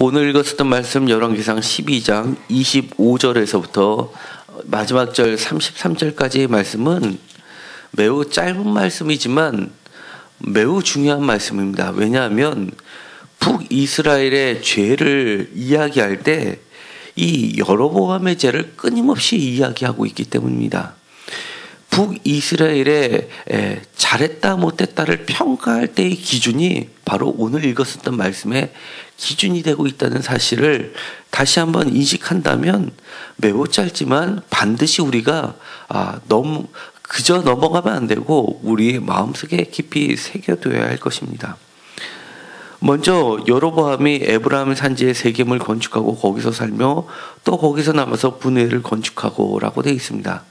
오늘 읽었었던 말씀 열왕기상 12장 25절에서부터 마지막 절 33절까지의 말씀은 매우 짧은 말씀이지만 매우 중요한 말씀입니다. 왜냐하면 북이스라엘의 죄를 이야기할 때 이 여로보암의 죄를 끊임없이 이야기하고 있기 때문입니다. 북이스라엘의 잘했다 못했다를 평가할 때의 기준이 바로 오늘 읽었었던 말씀의 기준이 되고 있다는 사실을 다시 한번 인식한다면 매우 짧지만 반드시 우리가 그저 넘어가면 안 되고 우리의 마음속에 깊이 새겨둬야 할 것입니다. 먼저 여로보암이 에브라임 산지에 세겜을 건축하고 거기서 살며 또 거기서 남아서 분회를 건축하고 라고 되어 있습니다.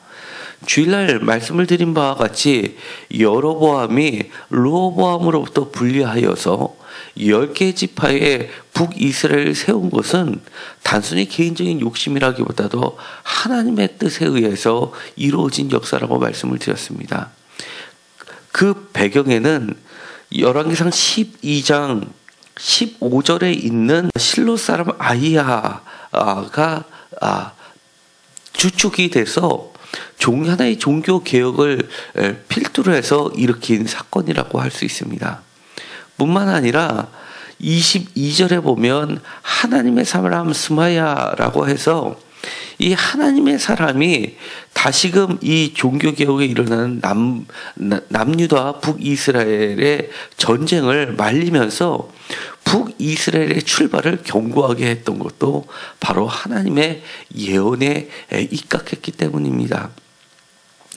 주일날 말씀을 드린 바와 같이 여로보암이 르호보암으로부터 분리하여서 10개 지파의 북이스라엘을 세운 것은 단순히 개인적인 욕심이라기보다도 하나님의 뜻에 의해서 이루어진 역사라고 말씀을 드렸습니다. 그 배경에는 열왕기상 12장 15절에 있는 실로 사람 아히야가 주축이 돼서 하나의 종교 개혁을 필두로 해서 일으킨 사건이라고 할 수 있습니다. 뿐만 아니라 22절에 보면 하나님의 사람 스마야라고 해서 이 하나님의 사람이 다시금 이 종교개혁에 일어나는 남유다와 북이스라엘의 전쟁을 말리면서 북이스라엘의 출발을 견고하게 했던 것도 바로 하나님의 예언에 입각했기 때문입니다.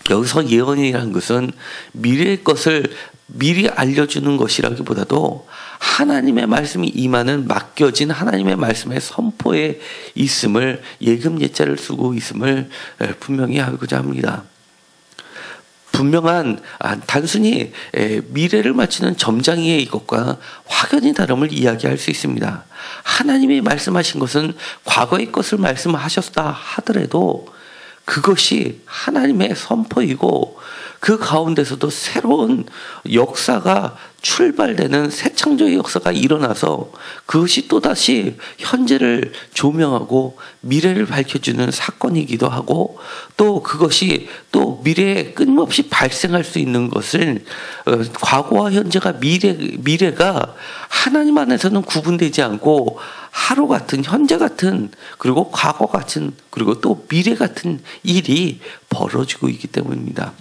여기서 예언이라는 것은 미래의 것을 미리 알려주는 것이라기보다도 하나님의 말씀이 임하는 맡겨진 하나님의 말씀의 선포에 있음을 예금 예자를 쓰고 있음을 분명히 하고자 합니다. 분명한 단순히 미래를 맞추는 점장이의 이것과 확연히 다름을 이야기할 수 있습니다. 하나님이 말씀하신 것은 과거의 것을 말씀하셨다 하더라도 그것이 하나님의 선포이고 그 가운데서도 새로운 역사가 출발되는 새 창조의 역사가 일어나서 그것이 또다시 현재를 조명하고 미래를 밝혀주는 사건이기도 하고 또 그것이 또 미래에 끊임없이 발생할 수 있는 것을 과거와 현재가 미래가 하나님 안에서는 구분되지 않고 하루 같은 현재 같은 그리고 과거 같은 그리고 또 미래 같은 일이 벌어지고 있기 때문입니다.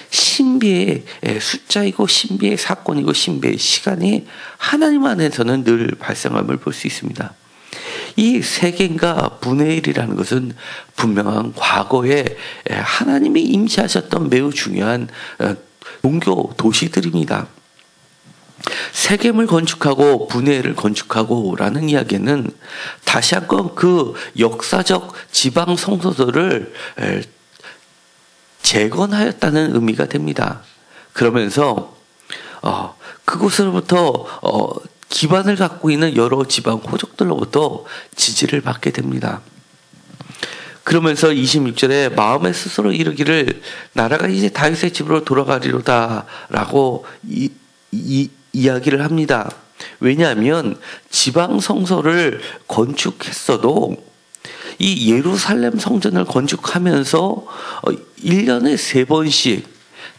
신비의 숫자이고 신비의 사건이고 신비의 시간이 하나님 안에서는 늘 발생함을 볼 수 있습니다. 이 세겜과 분회일이라는 것은 분명한 과거에 하나님이 임시하셨던 매우 중요한 종교 도시들입니다. 세겜을 건축하고 분회를 건축하고라는 이야기는 다시 한번 그 역사적 지방 성소들을 재건하였다는 의미가 됩니다. 그러면서 그곳으로부터 기반을 갖고 있는 여러 지방 호족들로부터 지지를 받게 됩니다. 그러면서 26절에 마음에 스스로 이르기를 나라가 이제 다윗의 집으로 돌아가리로다 라고 이야기를 합니다. 왜냐하면 지방 성소를 건축했어도 이 예루살렘 성전을 건축하면서 1년에 3번씩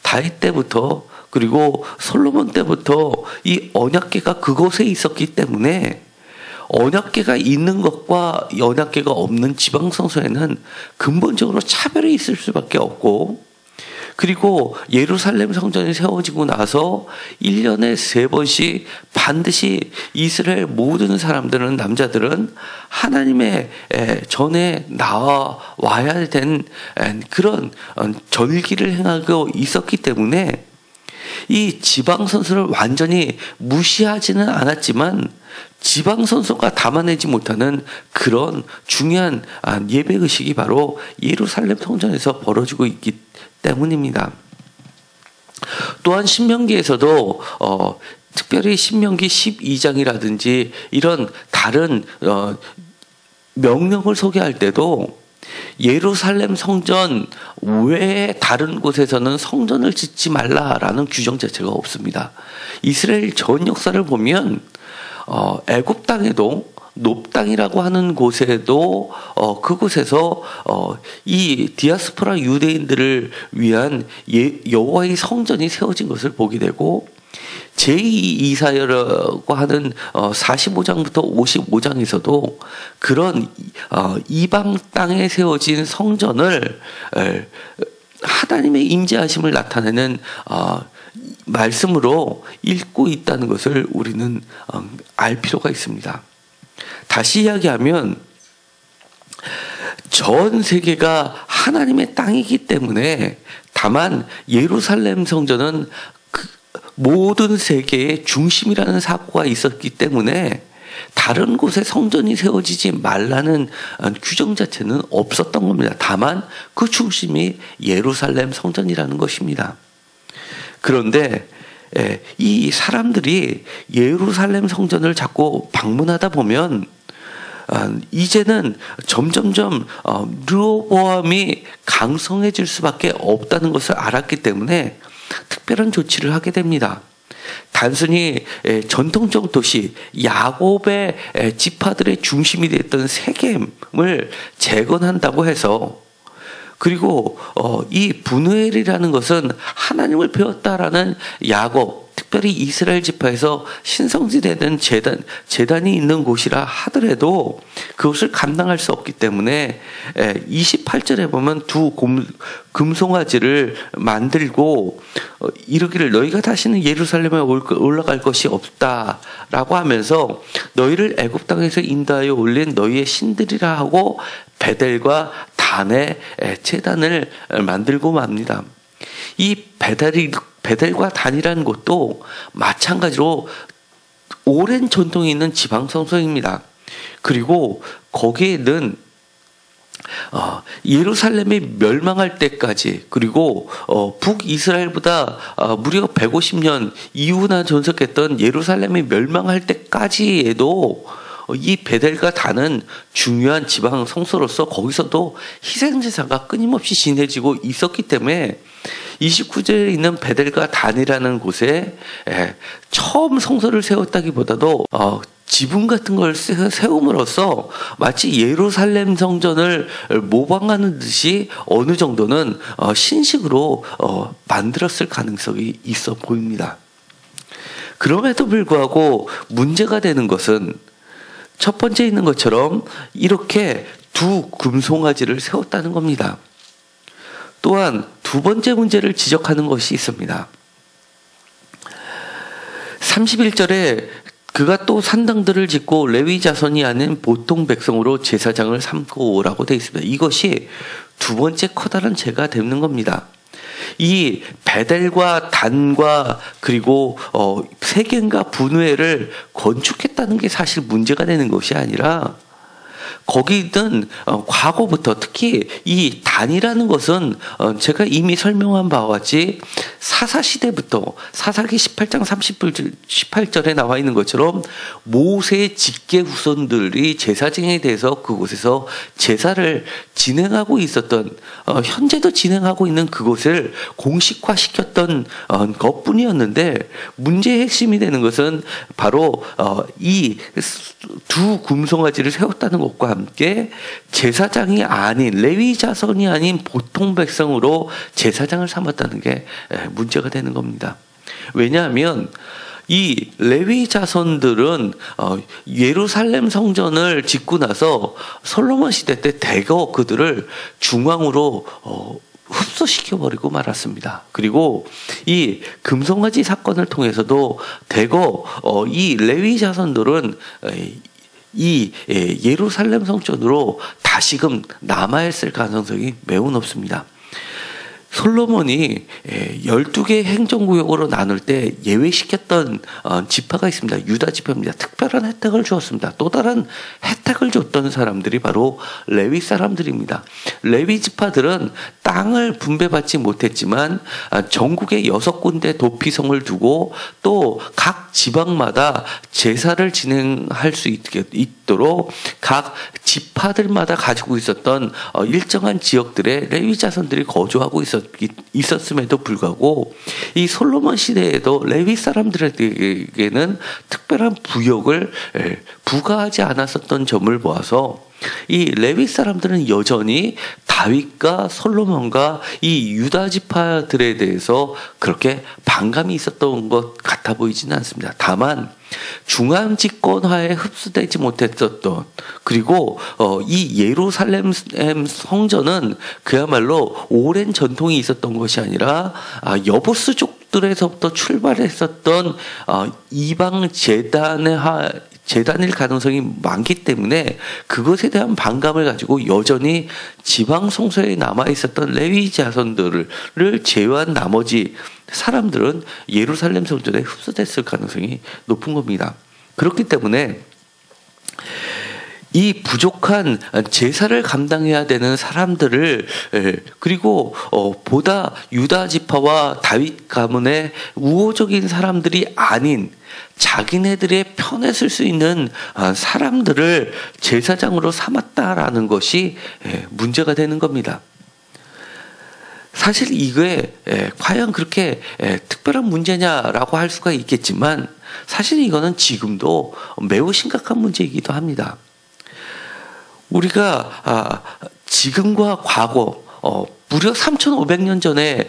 다윗 때부터 그리고 솔로몬 때부터 이 언약궤가 그곳에 있었기 때문에 언약궤가 있는 것과 언약궤가 없는 지방 성소에는 근본적으로 차별이 있을 수밖에 없고 그리고 예루살렘 성전이 세워지고 나서 1년에 3번씩 반드시 이스라엘 모든 사람들은 남자들은 하나님의 전에 나와야 된 그런 절기를 행하고 있었기 때문에 이 지방선수를 완전히 무시하지는 않았지만 지방선수가 담아내지 못하는 그런 중요한 예배의식이 바로 예루살렘 성전에서 벌어지고 있기 때문입니다. 또한 신명기에서도 특별히 신명기 12장이라든지 이런 다른 명령을 소개할 때도 예루살렘 성전 외에 다른 곳에서는 성전을 짓지 말라라는 규정 자체가 없습니다. 이스라엘 전 역사를 보면 애굽 땅에도 높당이라고 하는 곳에도 그곳에서 이 디아스포라 유대인들을 위한 여호와의 성전이 세워진 것을 보게 되고, 제2이사야라고 하는 45장부터 55장에서도 그런 이방 땅에 세워진 성전을 하나님의 임재하심을 나타내는 말씀으로 읽고 있다는 것을 우리는 알 필요가 있습니다. 다시 이야기하면 전 세계가 하나님의 땅이기 때문에, 다만 예루살렘 성전은 모든 세계의 중심이라는 사고가 있었기 때문에 다른 곳에 성전이 세워지지 말라는 규정 자체는 없었던 겁니다. 다만 그 중심이 예루살렘 성전이라는 것입니다. 그런데 이 사람들이 예루살렘 성전을 자꾸 방문하다 보면 이제는 점점점 르호보암이 강성해질 수밖에 없다는 것을 알았기 때문에 특별한 조치를 하게 됩니다. 단순히 전통적 도시 야곱의 지파들의 중심이 됐던 세겜을 재건한다고 해서, 그리고 이 분우엘이라는 것은 하나님을 배웠다라는 야곱, 특별히 이스라엘 지파에서 신성지되는 제단이 있는 곳이라 하더라도 그것을 감당할 수 없기 때문에 28절에 보면 두 금송아지를 만들고 이르기를 너희가 다시는 예루살렘에 올라갈 것이 없다라고 하면서 너희를 애굽 땅에서 인도하여 올린 너희의 신들이라 하고 베델과 단의 제단을 만들고 맙니다. 이 베델과 단이라는 곳도 마찬가지로 오랜 전통이 있는 지방 성소입니다. 그리고 거기에는 예루살렘이 멸망할 때까지, 그리고 북이스라엘보다 무려 150년 이후나 존속했던 예루살렘이 멸망할 때까지에도 이 베델과 단은 중요한 지방 성소로서 거기서도 희생제사가 끊임없이 지내지고 있었기 때문에 29절에 있는 베델과 단이라는 곳에 처음 성소를 세웠다기보다도 지붕 같은 걸 세움으로써 마치 예루살렘 성전을 모방하는 듯이 어느 정도는 신식으로 만들었을 가능성이 있어 보입니다. 그럼에도 불구하고 문제가 되는 것은 첫 번째 있는 것처럼 이렇게 두 금송아지를 세웠다는 겁니다. 또한 두 번째 문제를 지적하는 것이 있습니다. 31절에 그가 또 산당들을 짓고 레위 자손이 아닌 보통 백성으로 제사장을 삼고 오라고 되어 있습니다. 이것이 두 번째 커다란 죄가 되는 겁니다. 이 베델과 단과 그리고 세겜과 분우엘을 건축했다는 게 사실 문제가 되는 것이 아니라, 거기든 과거부터 특히 이 단이라는 것은 제가 이미 설명한 바와 같이 사사시대부터 사사기 18장 18절에 나와 있는 것처럼 모세의 직계 후손들이 제사장에 대해서 그곳에서 제사를 진행하고 있었던, 현재도 진행하고 있는 그곳을 공식화시켰던 것뿐이었는데, 문제의 핵심이 되는 것은 바로 이 두 금송아지를 세웠다는 것과 함께 제사장이 아닌, 레위 자손이 아닌 보통 백성으로 제사장을 삼았다는 게 문제가 되는 겁니다. 왜냐하면 이 레위 자손들은 예루살렘 성전을 짓고 나서 솔로몬 시대 때 대거 그들을 중앙으로 흡수시켜버리고 말았습니다. 그리고 이 금송아지 사건을 통해서도 대거 이 레위 자손들은 이 예루살렘 성전으로 다시금 남아있을 가능성이 매우 높습니다. 솔로몬이 12개의 행정구역으로 나눌 때 예외시켰던 지파가 있습니다. 유다 지파입니다. 특별한 혜택을 주었습니다. 또 다른 혜택을 줬던 사람들이 바로 레위 사람들입니다. 레위 지파들은 땅을 분배받지 못했지만 전국에 6군데 도피성을 두고 또 각 지방마다 제사를 진행할 수 있도록 각 지파들마다 가지고 있었던 일정한 지역들에 레위 자손들이 거주하고 있었죠. 있었음에도 불구하고 이 솔로몬 시대에도 레위 사람들에게는 특별한 부역을 부과하지 않았었던 점을 보아서 이 레위 사람들은 여전히 다윗과 솔로몬과 이 유다 지파들에 대해서 그렇게 반감이 있었던 것 같아 보이지는 않습니다. 다만 중앙 집권화에 흡수되지 못했었던, 그리고 이 예루살렘 성전은 그야말로 오랜 전통이 있었던 것이 아니라 여부수족들에서부터 출발했었던 이방 재단일 가능성이 많기 때문에 그것에 대한 반감을 가지고 여전히 지방 성소에 남아 있었던 레위 자손들을 제외한 나머지 사람들은 예루살렘 성전에 흡수됐을 가능성이 높은 겁니다. 그렇기 때문에 이 부족한 제사를 감당해야 되는 사람들을, 그리고 보다 유다 지파와 다윗 가문의 우호적인 사람들이 아닌 자기네들의 편에 쓸 수 있는 사람들을 제사장으로 삼았다라는 것이 문제가 되는 겁니다. 사실 이게 과연 그렇게 특별한 문제냐라고 할 수가 있겠지만 사실 이거는 지금도 매우 심각한 문제이기도 합니다. 우리가 지금과 과거 무려 3,500년 전에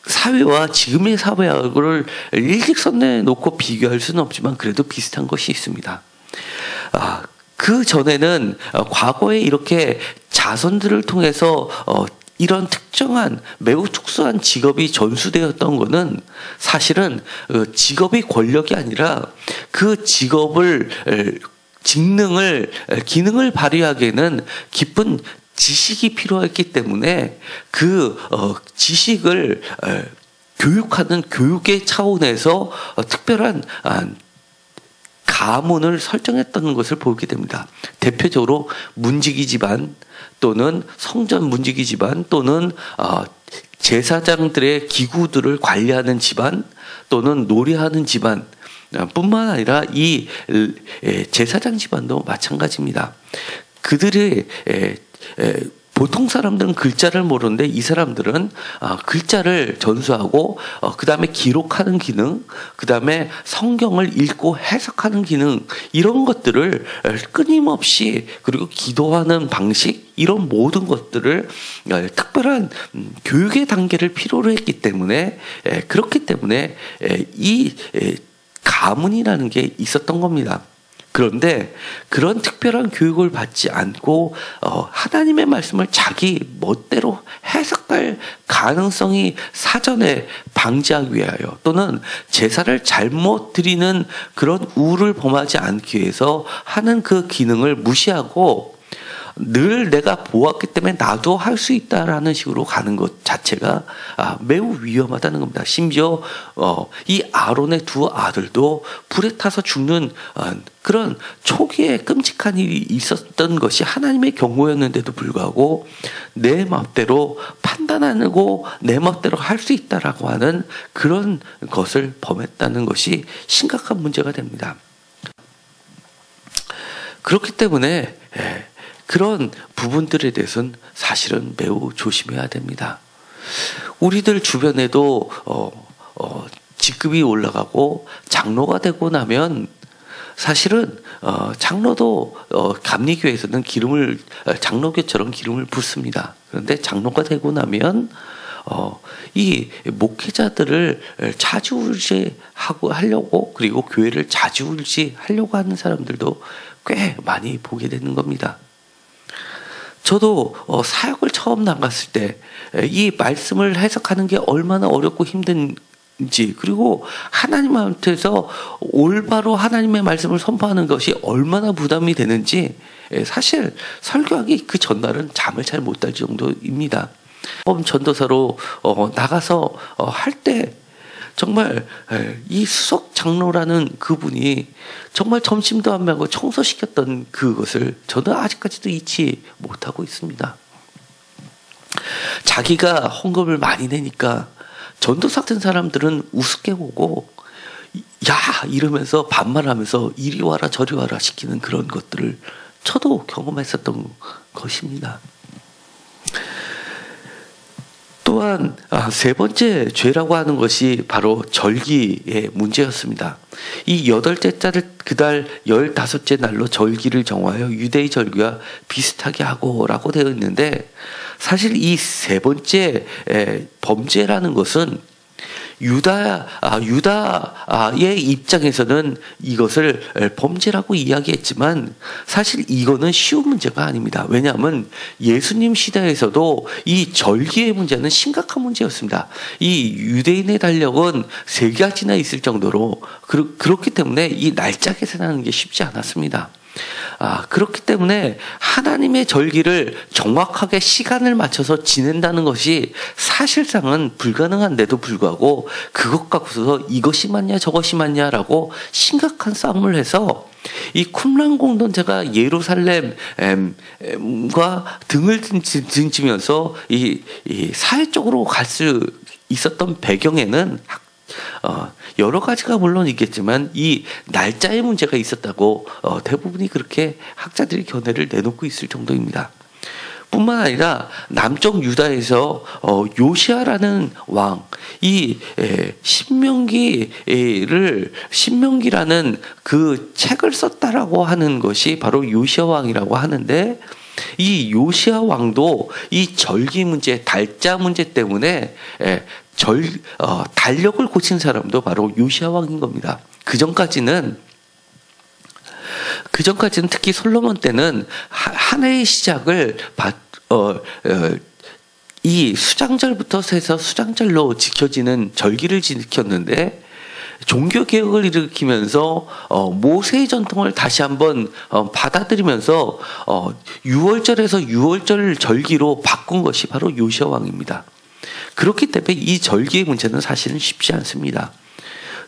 사회와 지금의 사회를 일직선에 놓고 비교할 수는 없지만 그래도 비슷한 것이 있습니다. 그 전에는 과거에 이렇게 자손들을 통해서 이런 특정한 매우 특수한 직업이 전수되었던 것은 사실은 직업이 권력이 아니라 그 직업을 기능을 발휘하기에는 깊은 지식이 필요했기 때문에 그 지식을 교육하는 교육의 차원에서 특별한 가문을 설정했다는 것을 보게 됩니다. 대표적으로 문지기 집안 또는 성전 문지기 집안 또는 제사장들의 기구들을 관리하는 집안 또는 놀이하는 집안 뿐만 아니라 이 제사장 집안도 마찬가지입니다. 그들의 보통 사람들은 글자를 모르는데 이 사람들은 글자를 전수하고 그 다음에 기록하는 기능, 그 다음에 성경을 읽고 해석하는 기능, 이런 것들을 끊임없이, 그리고 기도하는 방식, 이런 모든 것들을 특별한 교육의 단계를 필요로 했기 때문에, 그렇기 때문에 이 가문이라는 게 있었던 겁니다. 그런데 그런 특별한 교육을 받지 않고 하나님의 말씀을 자기 멋대로 해석할 가능성이 사전에 방지하기 위하여, 또는 제사를 잘못 드리는 그런 우를 범하지 않기 위해서 하는 그 기능을 무시하고 늘 내가 보았기 때문에 나도 할 수 있다라는 식으로 가는 것 자체가 매우 위험하다는 겁니다. 심지어 이 아론의 두 아들도 불에 타서 죽는 그런 초기에 끔찍한 일이 있었던 것이 하나님의 경고였는데도 불구하고 내 마음대로 판단하고 내 마음대로 할 수 있다라고 하는 그런 것을 범했다는 것이 심각한 문제가 됩니다. 그렇기 때문에 그런 부분들에 대해서는 사실은 매우 조심해야 됩니다. 우리들 주변에도 직급이 올라가고 장로가 되고 나면 사실은 장로도 감리교에서는 장로교처럼 기름을 붓습니다. 그런데 장로가 되고 나면 이 목회자들을 좌지우지하려고, 그리고 교회를 좌지우지하려고 하는 사람들도 꽤 많이 보게 되는 겁니다. 저도 사역을 처음 나갔을 때 이 말씀을 해석하는 게 얼마나 어렵고 힘든지, 그리고 하나님한테서 올바로 하나님의 말씀을 선포하는 것이 얼마나 부담이 되는지 사실 설교하기 그 전날은 잠을 잘 못 잘 정도입니다. 전도사로 나가서 할 때 정말 이 수석 장로라는 그분이 정말 점심도 안 먹고 청소시켰던 그것을 저는 아직까지도 잊지 못하고 있습니다. 자기가 헌금을 많이 내니까 전도사 같은 사람들은 우습게 보고 야 이러면서 반말하면서 이리 와라 저리 와라 시키는 그런 것들을 저도 경험했었던 것입니다. 또한 세 번째 죄라고 하는 것이 바로 절기의 문제였습니다. 이 여덟째 달을 그달 15째 날로 절기를 정하여 유대의 절기와 비슷하게 하고라고 되어 있는데, 사실 이 세 번째 범죄라는 것은 유다의 입장에서는 이것을 범죄라고 이야기했지만 사실 이거는 쉬운 문제가 아닙니다. 왜냐하면 예수님 시대에서도 이 절기의 문제는 심각한 문제였습니다. 이 유대인의 달력은 3가지나 있을 정도로 그렇기 때문에 이 날짜 계산하는 게 쉽지 않았습니다. 그렇기 때문에 하나님의 절기를 정확하게 시간을 맞춰서 지낸다는 것이 사실상은 불가능한데도 불구하고 그것 갖고서 이것이 맞냐 저것이 맞냐라고 심각한 싸움을 해서 이 쿰란 공동체가 예루살렘과 등을 등지면서 이 사회적으로 갈 수 있었던 배경에는 여러 가지가 물론 있겠지만 이 날짜의 문제가 있었다고 대부분이 그렇게 학자들이 견해를 내놓고 있을 정도입니다. 뿐만 아니라 남쪽 유다에서 요시아라는 왕, 이 신명기라는 그 책을 썼다라고 하는 것이 바로 요시아 왕이라고 하는데, 이 요시아 왕도 이 절기 문제, 달자 문제 때문에 달력을 고친 사람도 바로 요시아 왕인 겁니다. 그 전까지는 특히 솔로몬 때는 한 해의 시작을 이 수장절부터 해서 수장절로 지켜지는 절기를 지켰는데, 종교개혁을 일으키면서 모세의 전통을 다시 한번 받아들이면서 6월절에서 6월절 절기로 바꾼 것이 바로 요시아 왕입니다. 그렇기 때문에 이 절기의 문제는 사실은 쉽지 않습니다.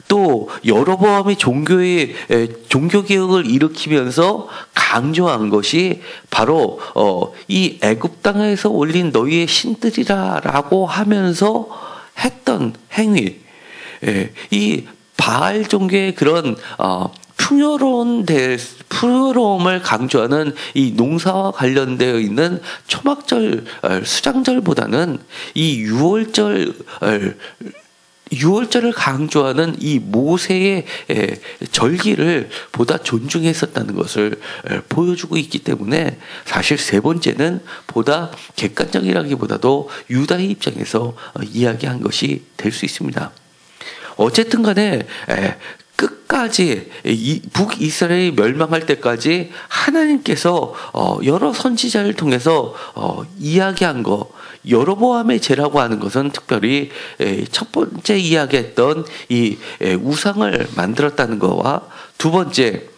또 여로보암이 종교개혁을 일으키면서 강조한 것이 바로 이 애굽 땅에서 올린 너희의 신들이라라고 하면서 했던 행위, 이 바알 종교의 그런 풍요로움을 강조하는 이 농사와 관련되어 있는 초막절, 수장절보다는 이 6월절을 강조하는 이 모세의 절기를 보다 존중했었다는 것을 보여주고 있기 때문에 사실 세 번째는 보다 객관적이라기보다도 유다의 입장에서 이야기한 것이 될 수 있습니다. 어쨌든 간에 끝까지 북이스라엘이 멸망할 때까지 하나님께서 여러 선지자를 통해서 이야기한 거, 여로보암의 죄라고 하는 것은 특별히 첫 번째 이야기했던 이 우상을 만들었다는 것과 두 번째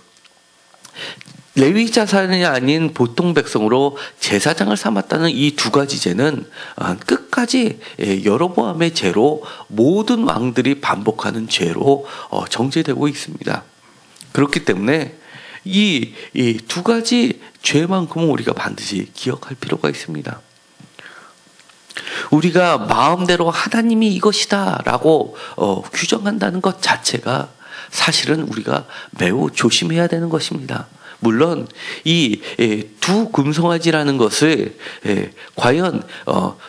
레위 자손이 아닌 보통 백성으로 제사장을 삼았다는 이 2가지 죄는 끝까지 여로보암의 죄로 모든 왕들이 반복하는 죄로 정죄되고 있습니다. 그렇기 때문에 이 2가지 죄만큼은 우리가 반드시 기억할 필요가 있습니다. 우리가 마음대로 하나님이 이것이다 라고 규정한다는 것 자체가 사실은 우리가 매우 조심해야 되는 것입니다. 물론 이 두 금송아지라는 것을 과연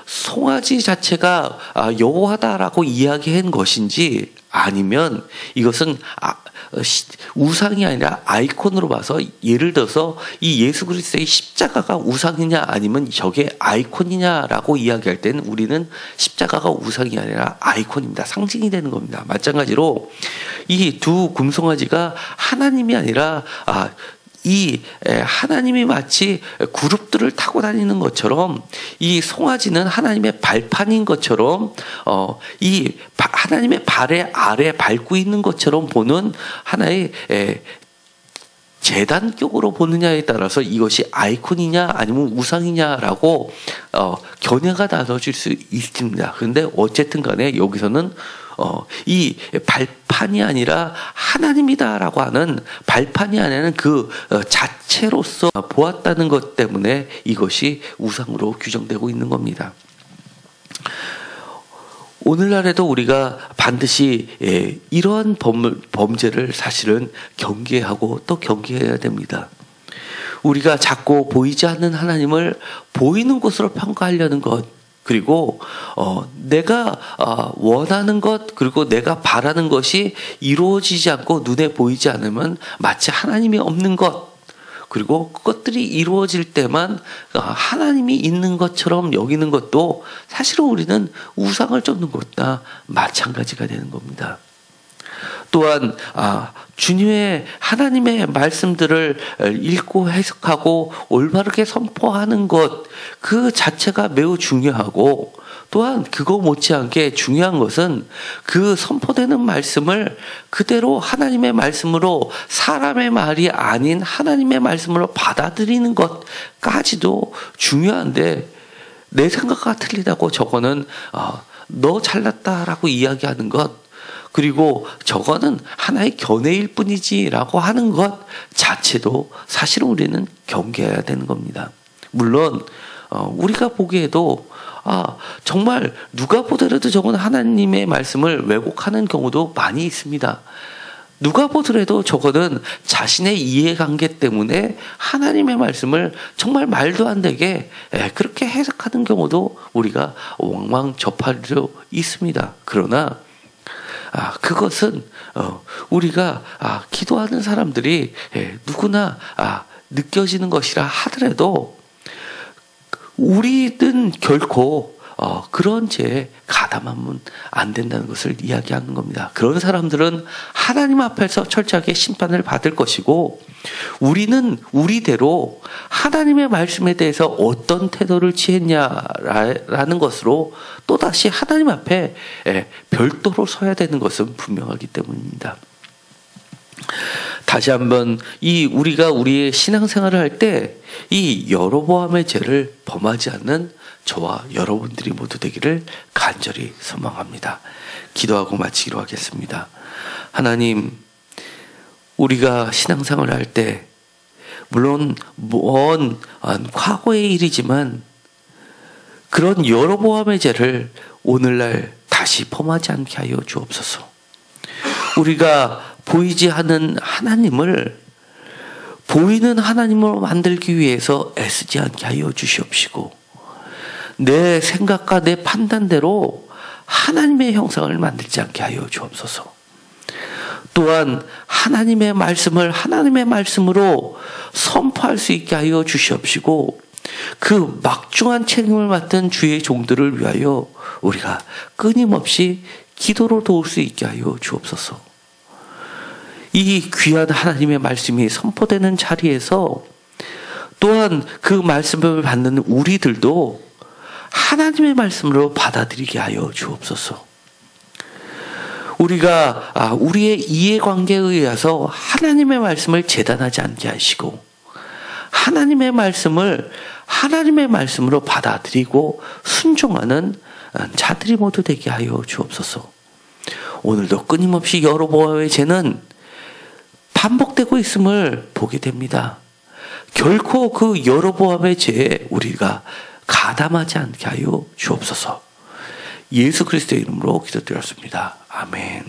송아지 자체가 여호와다라고 이야기한 것인지 아니면 이것은 우상이 아니라 아이콘으로 봐서, 예를 들어서 이 예수 그리스도의 십자가가 우상이냐 아니면 저게 아이콘이냐라고 이야기할 때는 우리는 십자가가 우상이 아니라 아이콘입니다. 상징이 되는 겁니다. 마찬가지로 이 두 금송아지가 하나님이 아니라 이 하나님이 마치 그룹들을 타고 다니는 것처럼 이 송아지는 하나님의 발판인 것처럼 이 하나님의 발의 아래 밟고 있는 것처럼 보는 하나의 재단격으로 보느냐에 따라서 이것이 아이콘이냐 아니면 우상이냐라고 견해가 나눠질 수 있습니다. 그런데 어쨌든 간에 여기서는 이 발판이 아니라 하나님이다라고 하는, 발판이 아니라 그 자체로서 보았다는 것 때문에 이것이 우상으로 규정되고 있는 겁니다. 오늘날에도 우리가 반드시 이러한 범죄를 사실은 경계하고 또 경계해야 됩니다. 우리가 자꾸 보이지 않는 하나님을 보이는 곳으로 평가하려는 것, 그리고 내가 원하는 것 그리고 내가 바라는 것이 이루어지지 않고 눈에 보이지 않으면 마치 하나님이 없는 것, 그리고 그것들이 이루어질 때만 하나님이 있는 것처럼 여기는 것도 사실은 우리는 우상을 쫓는 것과 마찬가지가 되는 겁니다. 또한 주님의 하나님의 말씀들을 읽고 해석하고 올바르게 선포하는 것, 그 자체가 매우 중요하고, 또한 그거 못지않게 중요한 것은 그 선포되는 말씀을 그대로 하나님의 말씀으로, 사람의 말이 아닌 하나님의 말씀으로 받아들이는 것까지도 중요한데, 내 생각과 틀리다고 저거는 너 잘났다라고 이야기하는 것, 그리고 저거는 하나의 견해일 뿐이지라고 하는 것 자체도 사실은 우리는 경계해야 되는 겁니다. 물론 우리가 보기에도 정말 누가 보더라도 저건 하나님의 말씀을 왜곡하는 경우도 많이 있습니다. 누가 보더라도 저거는 자신의 이해관계 때문에 하나님의 말씀을 정말 말도 안 되게 그렇게 해석하는 경우도 우리가 왕왕 접할 수 있습니다. 그러나 그것은 우리가 기도하는 사람들이 누구나 느껴지는 것이라 하더라도 우리는 결코 그런 죄에 가담하면 안 된다는 것을 이야기하는 겁니다. 그런 사람들은 하나님 앞에서 철저하게 심판을 받을 것이고, 우리는 우리대로 하나님의 말씀에 대해서 어떤 태도를 취했냐라는 것으로 또다시 하나님 앞에 별도로 서야 되는 것은 분명하기 때문입니다. 다시 한번 우리가 우리의 신앙생활을 할 때 이 여로보암의 죄를 범하지 않는 저와 여러분들이 모두 되기를 간절히 소망합니다. 기도하고 마치기로 하겠습니다. 하나님, 우리가 신앙생활을 할 때 물론 먼 과거의 일이지만 그런 여로보암의 죄를 오늘날 다시 범하지 않게 하여 주옵소서. 우리가 보이지 않는 하나님을 보이는 하나님으로 만들기 위해서 애쓰지 않게 하여 주시옵시고, 내 생각과 내 판단대로 하나님의 형상을 만들지 않게 하여 주옵소서. 또한 하나님의 말씀을 하나님의 말씀으로 선포할 수 있게 하여 주시옵시고, 그 막중한 책임을 맡은 주의 종들을 위하여 우리가 끊임없이 기도로 도울 수 있게 하여 주옵소서. 이 귀한 하나님의 말씀이 선포되는 자리에서 또한 그 말씀을 받는 우리들도 하나님의 말씀으로 받아들이게 하여 주옵소서. 우리가 우리의 이해관계에 의해서 하나님의 말씀을 재단하지 않게 하시고, 하나님의 말씀을 하나님의 말씀으로 받아들이고 순종하는 자들이 모두 되게 하여 주옵소서. 오늘도 끊임없이 여로보암의 죄는 반복되고 있음을 보게 됩니다. 결코 그 여로보암의 죄에 우리가 가담하지 않게 하여 주옵소서. 예수 그리스도의 이름으로 기도드렸습니다. 아멘.